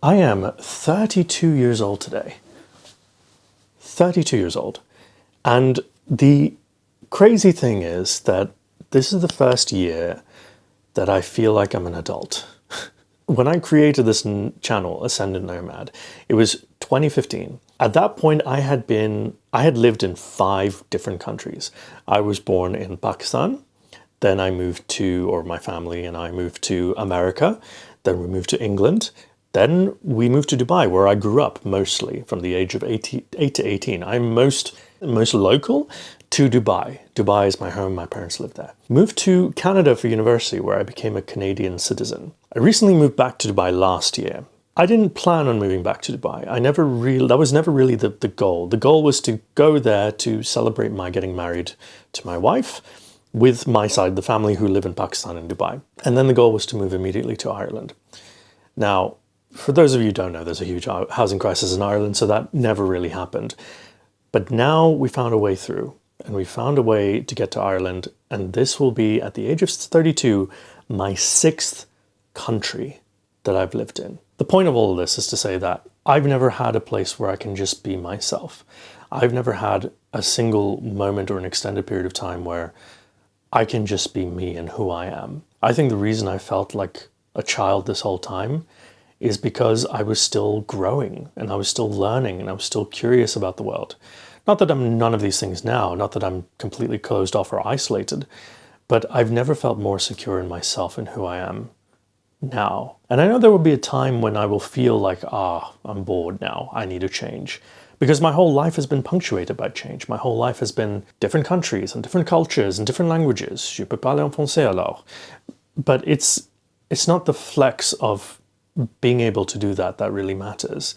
I am 32 years old today. 32 years old. And the crazy thing is that this is the first year that I feel like I'm an adult. When I created this channel, Ascendant Nomad, it was 2015. At that point, I had lived in 5 different countries. I was born in Pakistan. Then I moved to, or my family and I moved to America. Then we moved to England. Then we moved to Dubai, where I grew up mostly from the age of 8 to 18. I'm most local to Dubai. Dubai is my home. My parents live there. Moved to Canada for university, where I became a Canadian citizen. I recently moved back to Dubai last year. I didn't plan on moving back to Dubai. That was never really the goal. The goal was to go there to celebrate my getting married to my wife with my side of the family who live in Pakistan and Dubai. And then the goal was to move immediately to Ireland. Now, for those of you who don't know, there's a huge housing crisis in Ireland, so that never really happened. But now we found a way through, and we found a way to get to Ireland, and this will be, at the age of 32, my 6th country that I've lived in. The point of all of this is to say that I've never had a place where I can just be myself. I've never had a single moment or an extended period of time where I can just be me and who I am. I think the reason I felt like a child this whole time is because I was still growing and I was still learning and I was still curious about the world. Not that I'm none of these things now, not that I'm completely closed off or isolated, but I've never felt more secure in myself and who I am now. And I know there will be a time when I will feel like, I'm bored now, I need a change. Because my whole life has been punctuated by change. My whole life has been different countries and different cultures and different languages. Je peux parler en français alors. But it's not the flex of being able to do that really matters.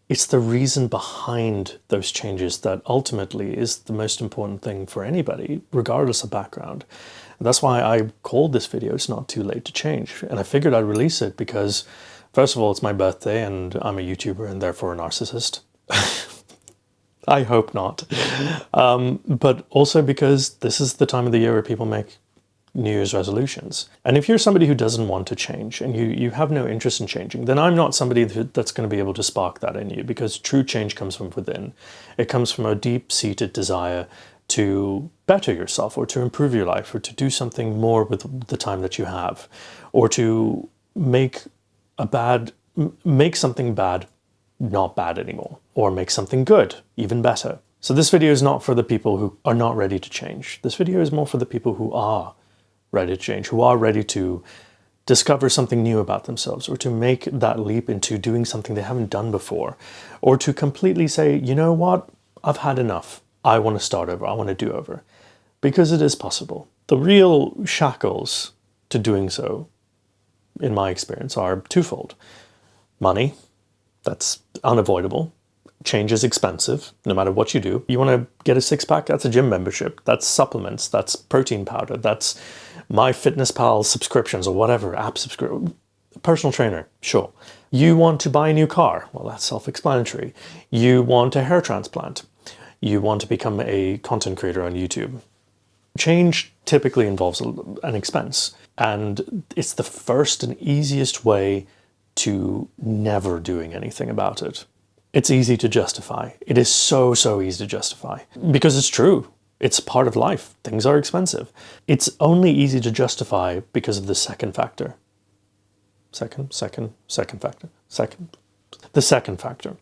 It's the reason behind those changes that ultimately is the most important thing for anybody, regardless of background. And that's why I called this video It's Not Too Late to Change. And I figured I'd release it because, first of all, it's my birthday and I'm a YouTuber and therefore a narcissist. I hope not. But also because this is the time of the year where people make New Year's resolutions. And if you're somebody who doesn't want to change and you have no interest in changing, then I'm not somebody that's going to be able to spark that in you, because true change comes from within. It comes from a deep-seated desire to better yourself or to improve your life or to do something more with the time that you have, or to make something bad not bad anymore, or make something good even better. So this video is not for the people who are not ready to change. This video is more for the people who are ready to change, who are ready to discover something new about themselves, or to make that leap into doing something they haven't done before, or to completely say, you know what, I've had enough. I want to start over. I want to do over. Because it is possible. The real shackles to doing so, in my experience, are twofold. Money, that's unavoidable. Change is expensive, no matter what you do. You want to get a 6-pack? That's a gym membership. That's supplements. That's protein powder. That's MyFitnessPal subscriptions or whatever, app subscription. Personal trainer, sure. You want to buy a new car? Well, that's self-explanatory. You want a hair transplant. You want to become a content creator on YouTube. Change typically involves an expense, and it's the first and easiest way to never doing anything about it. It's easy to justify. It is so easy to justify because it's true. It's part of life. Things are expensive. It's only easy to justify because of the second factor. The second factor,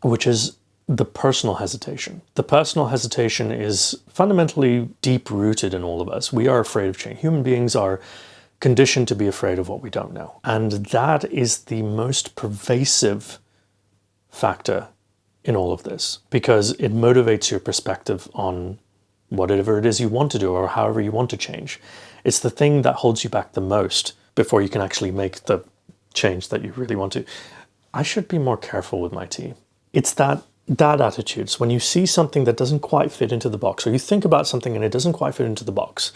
which is the personal hesitation. The personal hesitation is fundamentally deep-rooted in all of us. We are afraid of change. Human beings are conditioned to be afraid of what we don't know. And that is the most pervasive factor in all of this, because it motivates your perspective on whatever it is you want to do or however you want to change. It's the thing that holds you back the most before you can actually make the change that you really want to. I should be more careful with my tea. It's that attitudes. When you see something that doesn't quite fit into the box, or you think about something and it doesn't quite fit into the box,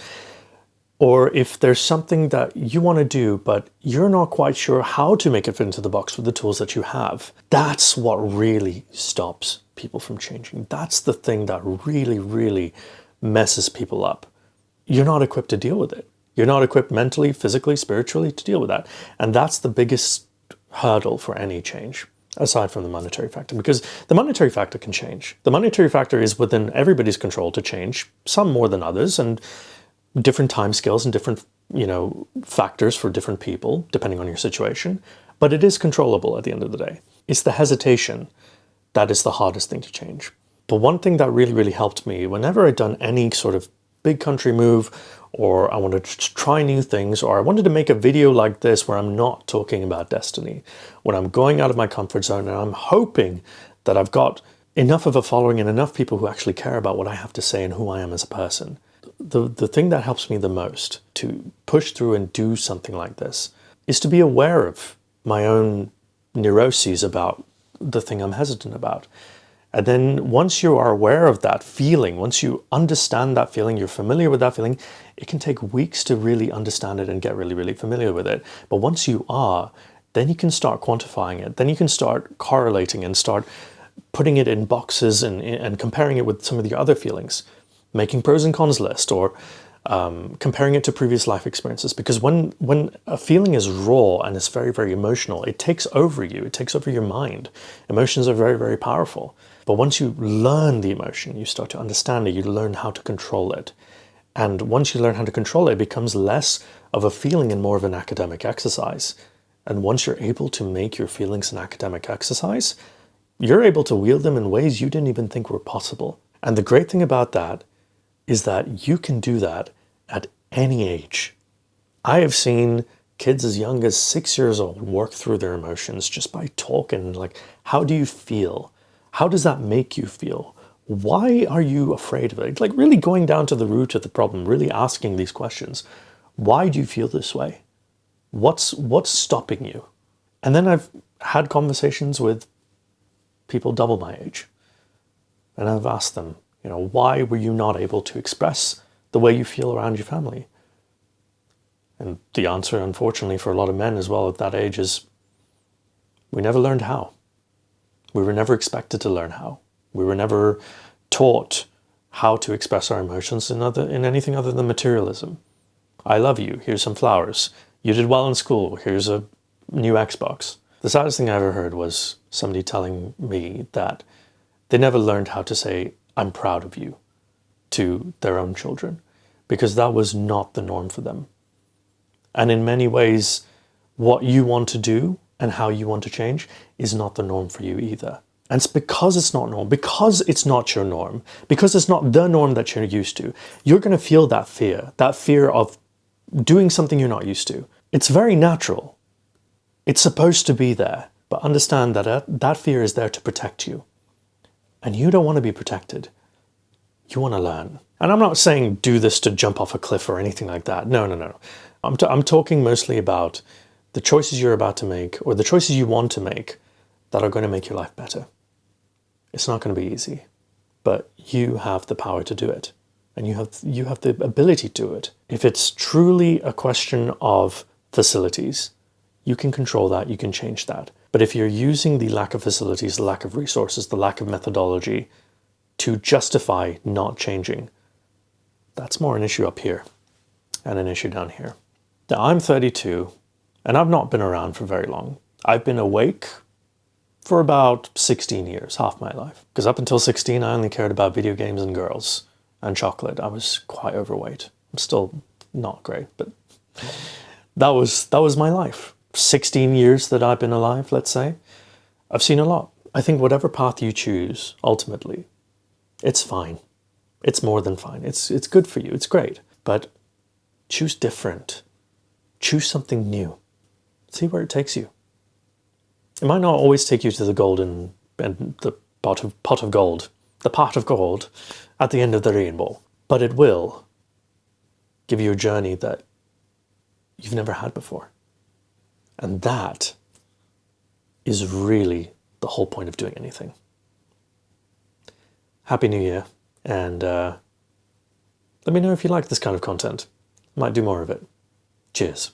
or if there's something that you want to do, but you're not quite sure how to make it fit into the box with the tools that you have, that's what really stops people from changing. That's the thing that really messes people up. You're not equipped to deal with it. You're not equipped mentally, physically, spiritually to deal with that. And that's the biggest hurdle for any change, aside from the monetary factor, because the monetary factor can change. The monetary factor is within everybody's control to change, some more than others, and different time scales and different, factors for different people, depending on your situation. But it is controllable at the end of the day. It's the hesitation that is the hardest thing to change. But one thing that really, really helped me whenever I'd done any sort of big country move, or I wanted to try new things, or I wanted to make a video like this where I'm not talking about destiny, when I'm going out of my comfort zone and I'm hoping that I've got enough of a following and enough people who actually care about what I have to say and who I am as a person. The thing that helps me the most to push through and do something like this is to be aware of my own neuroses about the thing I'm hesitant about. And then once you are aware of that feeling, once you understand that feeling, you're familiar with that feeling, it can take weeks to really understand it and get really, really familiar with it. But once you are, then you can start quantifying it. Then you can start correlating and start putting it in boxes and comparing it with some of the other feelings, making pros and cons list, or comparing it to previous life experiences. Because when a feeling is raw and it's very, very emotional, it takes over you. It takes over your mind. Emotions are very, very powerful. But once you learn the emotion, you start to understand it, you learn how to control it. And once you learn how to control it, it becomes less of a feeling and more of an academic exercise. And once you're able to make your feelings an academic exercise, you're able to wield them in ways you didn't even think were possible. And the great thing about that is that you can do that at any age. I have seen kids as young as 6 years old work through their emotions just by talking. Like, how do you feel? How does that make you feel? Why are you afraid of it? Like, really going down to the root of the problem, really asking these questions. Why do you feel this way? What's stopping you? And then I've had conversations with people double my age. And I've asked them, why were you not able to express the way you feel around your family? And the answer, unfortunately, for a lot of men as well at that age is, we never learned how. We were never expected to learn how. We were never taught how to express our emotions in anything other than materialism. I love you, here's some flowers. You did well in school, here's a new Xbox. The saddest thing I ever heard was somebody telling me that they never learned how to say, I'm proud of you, to their own children, because that was not the norm for them. And in many ways, what you want to do and how you want to change is not the norm for you either. And it's because it's not norm, because it's not your norm, because it's not the norm that you're used to, you're going to feel that fear of doing something you're not used to. It's very natural. It's supposed to be there, but understand that that fear is there to protect you. And you don't want to be protected. You want to learn. And I'm not saying do this to jump off a cliff or anything like that. No. I'm talking mostly about the choices you're about to make, or the choices you want to make, that are going to make your life better. It's not going to be easy, but you have the power to do it. And you have the ability to do it. If it's truly a question of facilities, you can control that, you can change that. But if you're using the lack of facilities, the lack of resources, the lack of methodology to justify not changing, that's more an issue up here and an issue down here. Now, I'm 32, and I've not been around for very long. I've been awake for about 16 years, half my life. Because up until 16, I only cared about video games and girls and chocolate. I was quite overweight. I'm still not great, but that was my life. 16 years that I've been alive, let's say. I've seen a lot. I think whatever path you choose, ultimately, it's fine. It's more than fine. It's good for you. It's great. But choose different. Choose something new. See where it takes you. It might not always take you to the golden and the pot of gold at the end of the rainbow, but it will give you a journey that you've never had before. And that is really the whole point of doing anything. Happy New Year, and let me know if you like this kind of content. I might do more of it. Cheers.